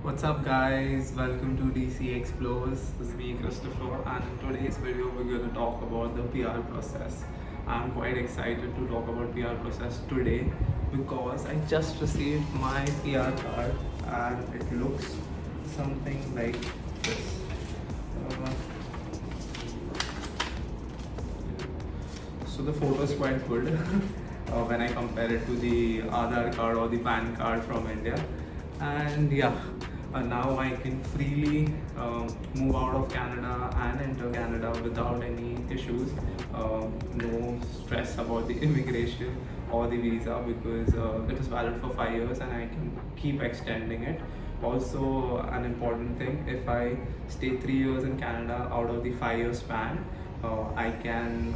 What's up guys, welcome to DC Explores. This is me Christopher, and in today's video we're going to talk about the PR process. I'm quite excited to talk about PR process today because I just received my PR card and it looks something like this. Uh, so the photo is quite good when I compare it to the Aadhaar card or the PAN card from India. And yeah, now I can freely move out of Canada and enter Canada without any issues. No stress about the immigration or the visa because it is valid for 5 years and I can keep extending it. Also, an important thing, if I stay 3 years in Canada out of the 5 year span, I can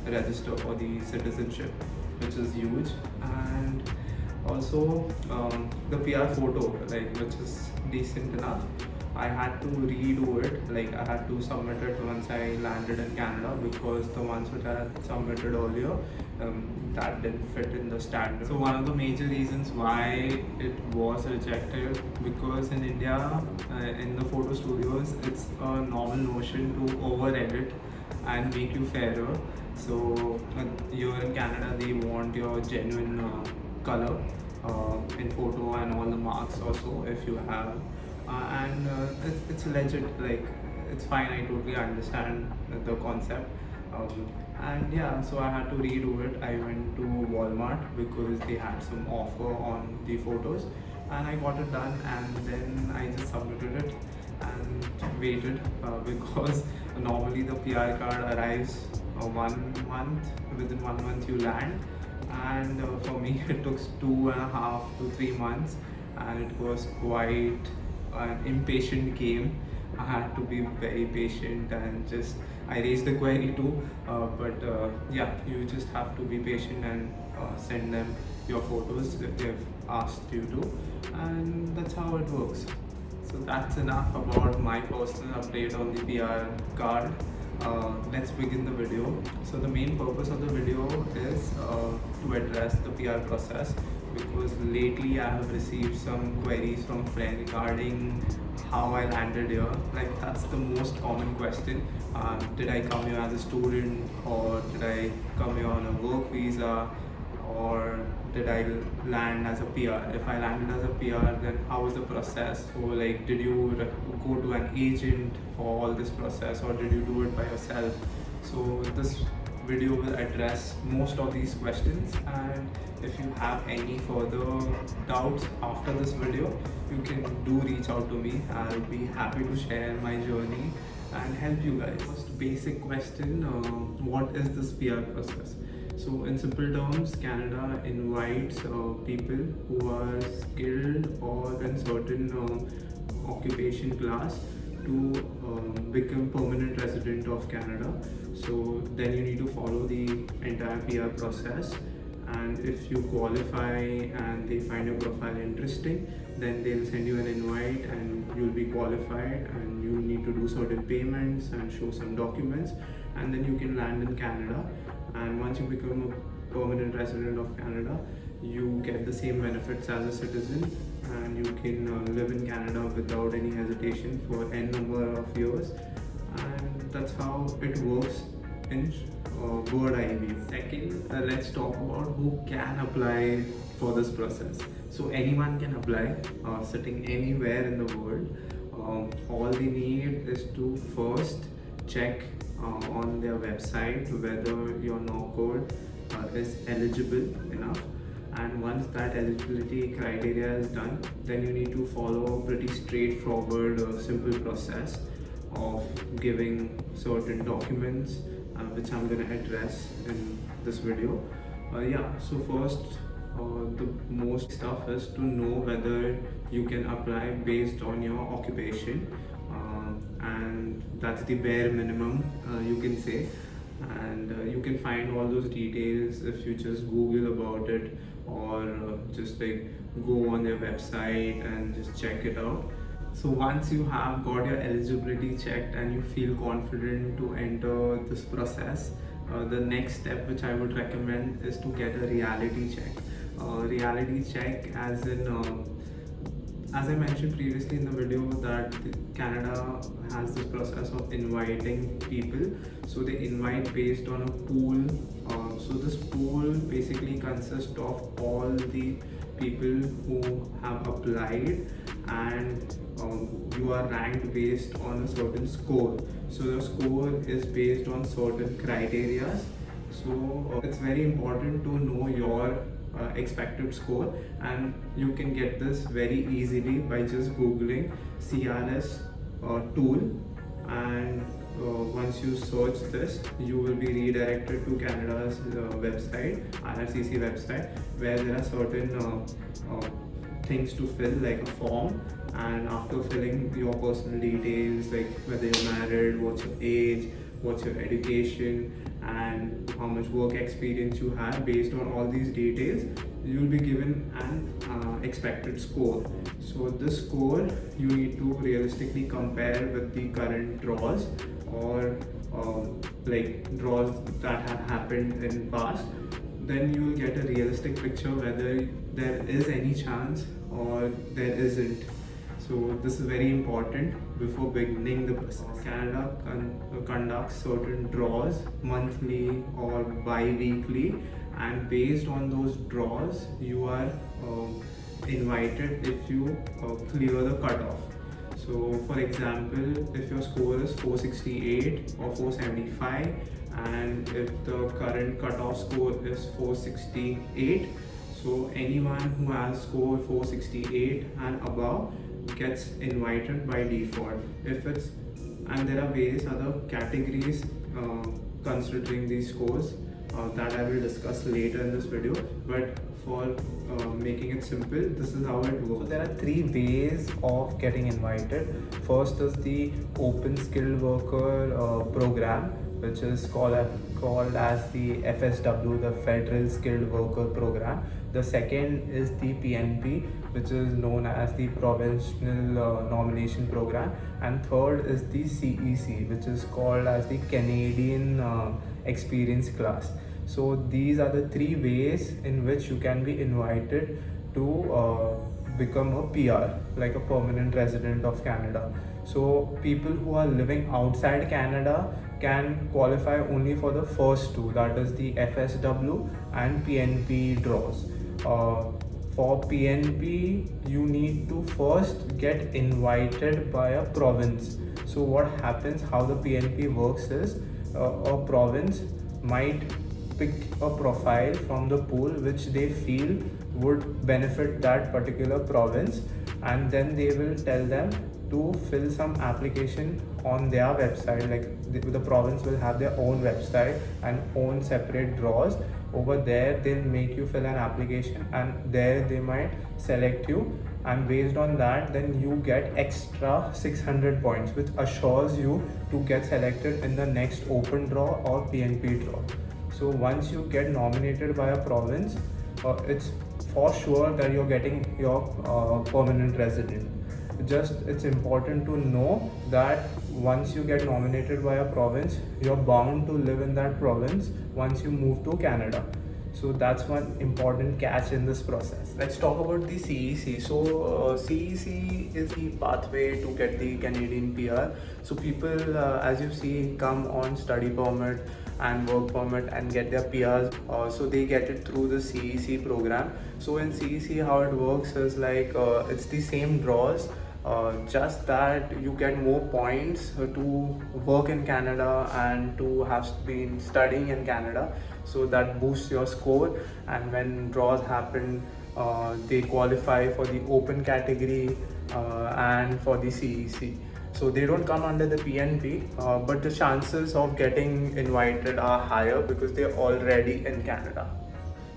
register for the citizenship, which is huge. And also the PR photo, which is decent enough. I had to redo it, I had to submit it once I landed in Canada because the ones which I had submitted earlier, that didn't fit in the standard. So one of the major reasons why it was rejected, because in India, in the photo studios, it's a normal notion to over edit and make you fairer. So here in Canada, they want your genuine color in photo and all the marks also if you have. And it's legit, it's fine. I totally understand the concept. And yeah, so I had to redo it. I went to Walmart because they had some offer on the photos, and I got it done. And then I just submitted it and waited because normally the PR card arrives 1 month. Within 1 month you land, and for me it took 2.5 to 3 months, and it was quite an impatient game. I had to be very patient and just I raised the query too, but yeah, you just have to be patient and send them your photos if they've asked you to, and that's how it works. So that's enough about my personal update on the PR card. Let's begin the video. So the main purpose of the video is to address the PR process, because lately I have received some queries from friends regarding how I landed here. That's the most common question. Did I come here as a student, or did I come here on a work visa, or did I land as a PR? If I landed as a PR, then how was the process? So did you go to an agent for all this process, or did you do it by yourself? So this video will address most of these questions, and if you have any further doubts after this video, you can do reach out to me. I'll be happy to share my journey and help you guys. First basic question, what is this PR process? So in simple terms, Canada invites people who are skilled or in certain occupation class to become permanent resident of Canada. So then you need to follow the entire PR process, and if you qualify and they find your profile interesting, then they'll send you an invite and you'll be qualified, and you need to do certain payments and show some documents, and then you can land in Canada. And once you become a permanent resident of Canada, you get the same benefits as a citizen, and you can live in Canada without any hesitation for n number of years. And that's how it works in bird eye view. Second, let's talk about who can apply for this process. So anyone can apply, sitting anywhere in the world. All they need is to first check on their website whether your no code is eligible enough, and once that eligibility criteria is done, then you need to follow a pretty straightforward simple process of giving certain documents, which I'm going to address in this video. Yeah, so first, the most stuff is to know whether you can apply based on your occupation, and that's the bare minimum, you can say. And you can find all those details if you just Google about it, or just go on their website and just check it out. So once you have got your eligibility checked and you feel confident to enter this process, the next step which I would recommend is to get a reality check. Reality check as in as I mentioned previously in the video, that Canada has this process of inviting people. So they invite based on a pool. So this pool basically consists of all the people who have applied, and you are ranked based on a certain score. So the score is based on certain criteria. So it's very important to know your expected score, and you can get this very easily by just googling CRS tool, and once you search this, you will be redirected to Canada's website, IRCC website, where there are certain things to fill, like a form. And after filling your personal details, like whether you're married, what's your age, what's your education, and how much work experience you have, based on all these details, you'll be given an expected score. So this score you need to realistically compare with the current draws, or like draws that have happened in past. Then you will get a realistic picture whether there is any chance or there isn't. So this is very important before beginning the process. Canada conducts certain draws monthly or bi-weekly, and based on those draws, you are invited if you clear the cutoff. So for example, if your score is 468 or 475, and if the current cutoff score is 468, so anyone who has scored 468 and above gets invited by default. If it's, and there are various other categories considering these scores that I will discuss later in this video, but for making it simple, this is how it works. So there are three ways of getting invited. First is the Open Skilled Worker program, which is called as the FSW, the Federal Skilled Worker Program. The second is the PNP, which is known as the Provincial Nomination Program. And third is the CEC, which is called as the Canadian Experience Class. So these are the three ways in which you can be invited to become a PR, like a permanent resident of Canada. So people who are living outside Canada can qualify only for the first two, that is the FSW and PNP draws. For PNP, you need to first get invited by a province. So what happens, how the PNP works is, a province might pick a profile from the pool which they feel would benefit that particular province, and then they will tell them to fill some application on their website. Like the province will have their own website and own separate draws. Over there they'll make you fill an application, and there they might select you, and based on that then you get extra 600 points, which assures you to get selected in the next open draw or PNP draw. So once you get nominated by a province, it's for sure that you're getting your permanent resident. It's important to know that once you get nominated by a province, you're bound to live in that province once you move to Canada. So that's one important catch in this process. Let's talk about the CEC. So CEC is the pathway to get the Canadian PR. So people, as you see, come on study permit and work permit and get their PRs. So they get it through the CEC program. So in CEC, how it works is like it's the same draws. Just that you get more points to work in Canada and to have been studying in Canada, so that boosts your score. And when draws happen, they qualify for the open category and for the CEC. So they don't come under the PNP, but the chances of getting invited are higher because they're already in Canada.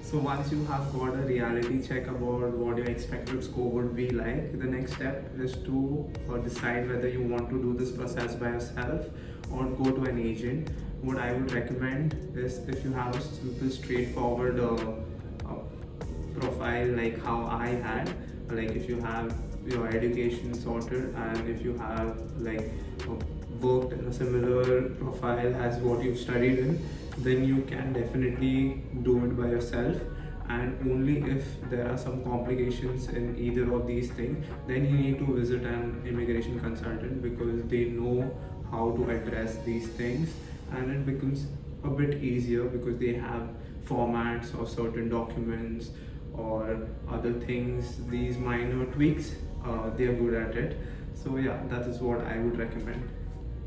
So once you have got a reality check about what your expected score would be like, the next step is to decide whether you want to do this process by yourself or go to an agent. What I would recommend is, if you have a simple, straightforward profile like how I had, like if you have your education sorted and if you have like worked in a similar profile as what you've studied in, then you can definitely do it by yourself. and only if there are some complications in either of these things, then you need to visit an immigration consultant, because they know how to address these things, and it becomes a bit easier because they have formats of certain documents or other things, these minor tweaks. They are good at it. So yeah, that is what I would recommend.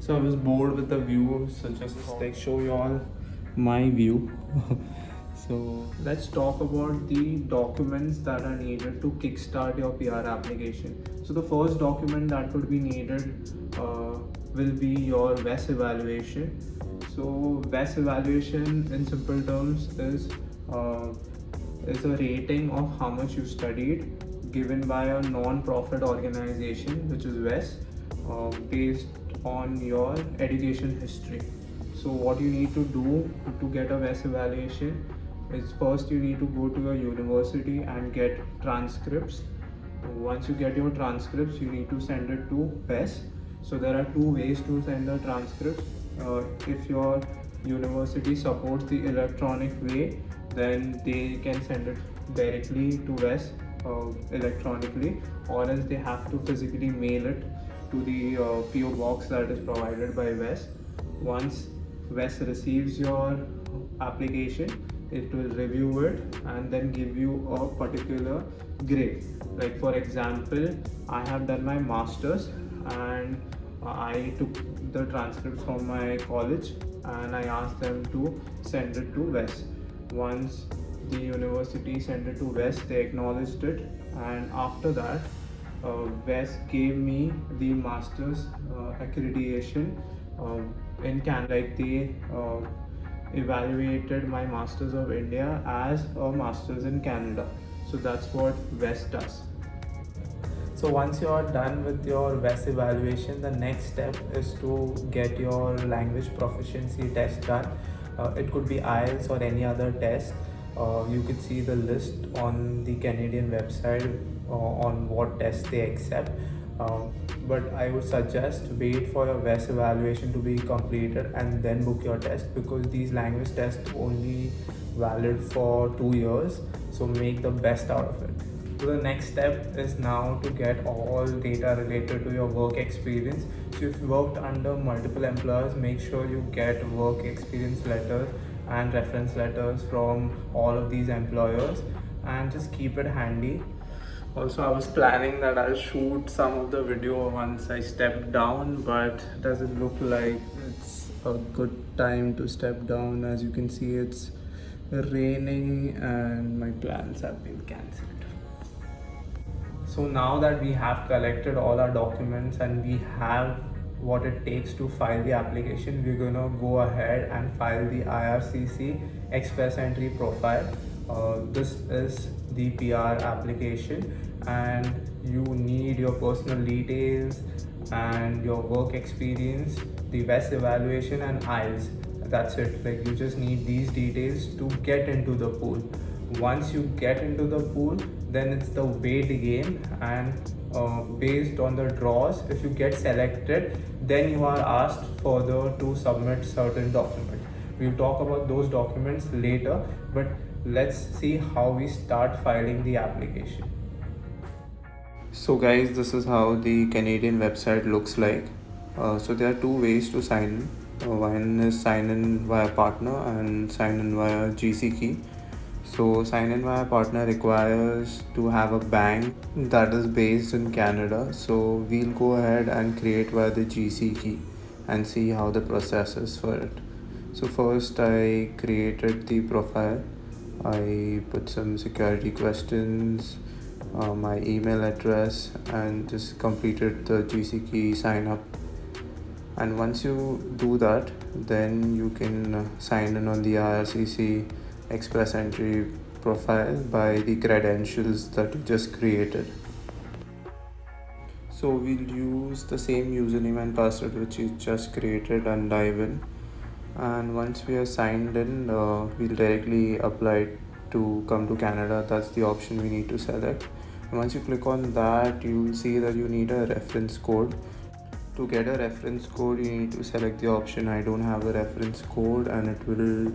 So I was bored with the view, so just like show you all my view. So let's talk about the documents that are needed to kickstart your PR application. So the first document that would be needed will be your VES evaluation. So VES evaluation in simple terms is a rating of how much you studied, given by a non-profit organization, which is VES, based on your education history. So what you need to do to get a VES evaluation is, first you need to go to your university and get transcripts. Once you get your transcripts, you need to send it to VES. So there are two ways to send the transcripts. If your university supports the electronic way, then they can send it directly to VES electronically, or else they have to physically mail it to the PO box that is provided by VES. Once VES receives your application, it will review it and then give you a particular grade. Like for example, I have done my masters, and I took the transcripts from my college and I asked them to send it to VES. Once the university sent it to VES, they acknowledged it, and after that VES gave me the master's accreditation in Canada. Like they evaluated my Masters of India as a Masters in Canada. So that's what VES does. So once you are done with your VES evaluation, the next step is to get your language proficiency test done. It could be IELTS or any other test. You could see the list on the Canadian website on what tests they accept. But I would suggest wait for your VES evaluation to be completed and then book your test, because these language tests only valid for 2 years. So make the best out of it. So the next step is now to get all data related to your work experience. So if you worked under multiple employers, make sure you get work experience letters and reference letters from all of these employers, and just keep it handy. Also, I was planning that I'll shoot some of the video once I step down, but doesn't look like it's a good time to step down. As you can see, it's raining and my plans have been cancelled. So now that we have collected all our documents and we have what it takes to file the application, we're gonna go ahead and file the IRCC Express Entry Profile. This is the PR application, and you need your personal details and your work experience, the VES evaluation and IELTS. That's it. Like, you just need these details to get into the pool. Once you get into the pool, then it's the wait game, and based on the draws, if you get selected, then you are asked further to submit certain documents. We'll talk about those documents later, but let's see how we start filing the application. So guys, this is how the Canadian website looks like. So there are two ways to sign in. One is sign in via partner and sign in via GC key. So sign in via partner requires to have a bank that is based in Canada. So we'll go ahead and create via the GC key and see how the process is for it. So first I created the profile. I put some security questions, my email address, and just completed the GC key sign up. And once you do that, then you can sign in on the IRCC Express Entry profile by the credentials that you just created. So we'll use the same username and password which you just created and dive in. And once we are signed in, we'll directly apply to come to Canada. That's the option we need to select. And once you click on that, you will see that you need a reference code. To get a reference code, you need to select the option I don't have a reference code, and it will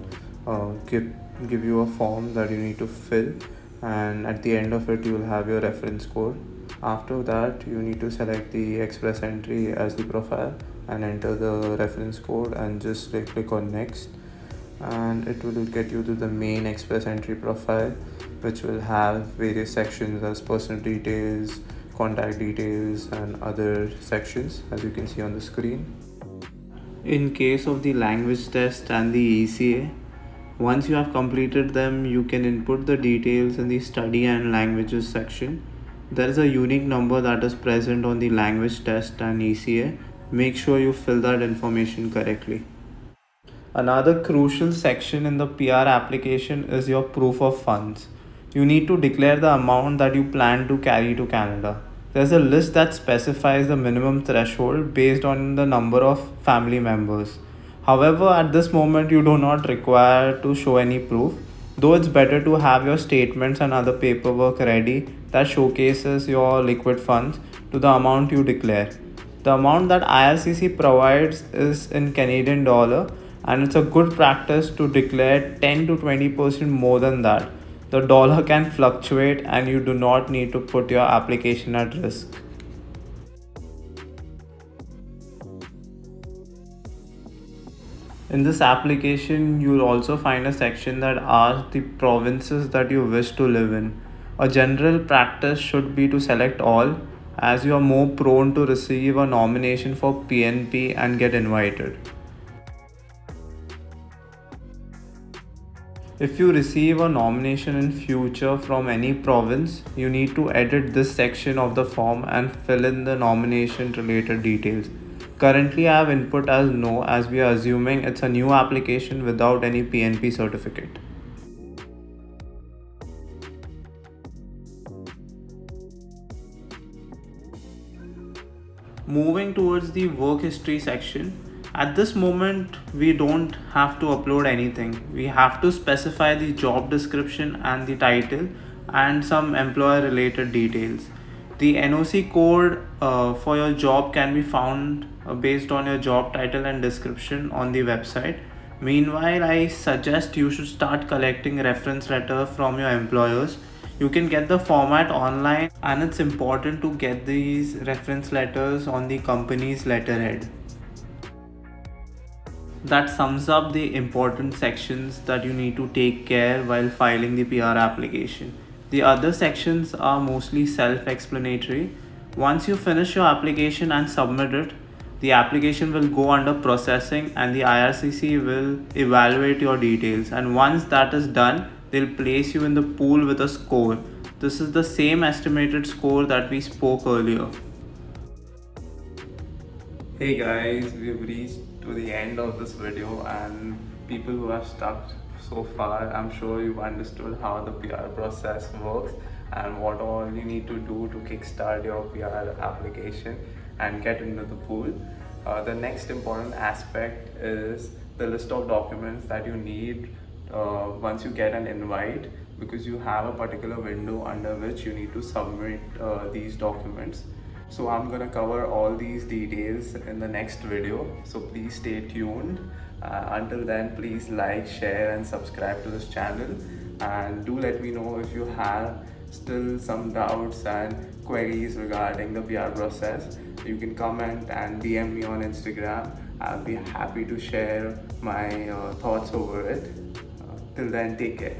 give you a form that you need to fill, and at the end of it you will have your reference code. After that, you need to select the express entry as the profile and enter the reference code and just click on next, and it will get you to the main express entry profile, which will have various sections as personal details, contact details, and other sections as you can see on the screen. In case of the language test and the ECA, once you have completed them, you can input the details in the study and languages section. There is a unique number that is present on the language test and ECA. Make sure you fill that information correctly. Another crucial section in the PR application is your proof of funds. You need to declare the amount that you plan to carry to Canada. There's a list that specifies the minimum threshold based on the number of family members. However, at this moment, you do not require to show any proof, though it's better to have your statements and other paperwork ready that showcases your liquid funds to the amount you declare. The amount that IRCC provides is in Canadian dollar, and it's a good practice to declare 10 to 20% more than that. The dollar can fluctuate and you do not need to put your application at risk. In this application, you'll also find a section that asks the provinces that you wish to live in. A general practice should be to select all, as you are more prone to receive a nomination for PNP and get invited. If you receive a nomination in future from any province, you need to edit this section of the form and fill in the nomination related details. Currently, I have input as no, as we are assuming it's a new application without any PNP certificate. Moving towards the work history section, at this moment we don't have to upload anything. We have to specify the job description and the title and some employer related details. The NOC code for your job can be found based on your job title and description on the website. Meanwhile, I suggest you should start collecting reference letter from your employers. You can get the format online, and it's important to get these reference letters on the company's letterhead. That sums up the important sections that you need to take care while filing the PR application. The other sections are mostly self-explanatory. Once you finish your application and submit it, the application will go under processing and the IRCC will evaluate your details, and once that is done, they'll place you in the pool with a score. This is the same estimated score that we spoke earlier. Hey guys, we've reached to the end of this video, and people who have stuck so far, I'm sure you've understood how the PR process works and what all you need to do to kickstart your PR application and get into the pool. The next important aspect is the list of documents that you need once you get an invite, because you have a particular window under which you need to submit these documents. So I'm gonna cover all these details in the next video, so please stay tuned. Until then, please like, share and subscribe to this channel, and do let me know if you have still some doubts and queries regarding the PR process. You can comment and DM me on Instagram. I'll be happy to share my thoughts over it. Till then, take care.